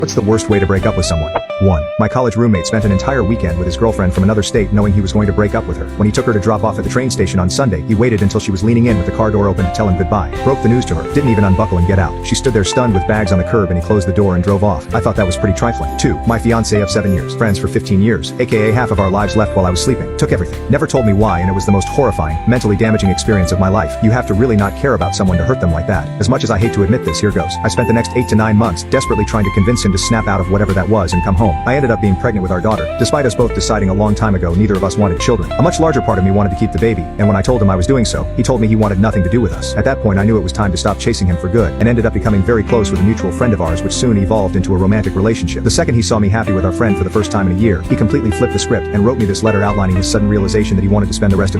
What's the worst way to break up with someone? 1. My college roommate spent an entire weekend with his girlfriend from another state knowing he was going to break up with her. When he took her to drop off at the train station on Sunday, he waited until she was leaning in with the car door open to tell him goodbye. Broke the news to her, didn't even unbuckle and get out. She stood there stunned with bags on the curb and he closed the door and drove off. I thought that was pretty trifling. 2. My fiancé of 7 years, friends for 15 years, aka half of our lives left while I was sleeping. Took everything. Never told me why and it was the most horrifying, mentally damaging experience of my life. You have to really not care about someone to hurt them like that. As much as I hate to admit this, here goes. I spent the next 8 to 9 months desperately trying to convince him to snap out of whatever that was and come home. I ended up being pregnant with our daughter. Despite us both deciding a long time ago neither of us wanted children. A much larger part of me wanted to keep the baby, and when I told him I was doing so, he told me he wanted nothing to do with us. At that point I knew it was time to stop chasing him for good, and ended up becoming very close with a mutual friend of ours which soon evolved into a romantic relationship. The second he saw me happy with our friend for the first time in a year, he completely flipped the script and wrote me this letter outlining his sudden realization that he wanted to spend the rest of his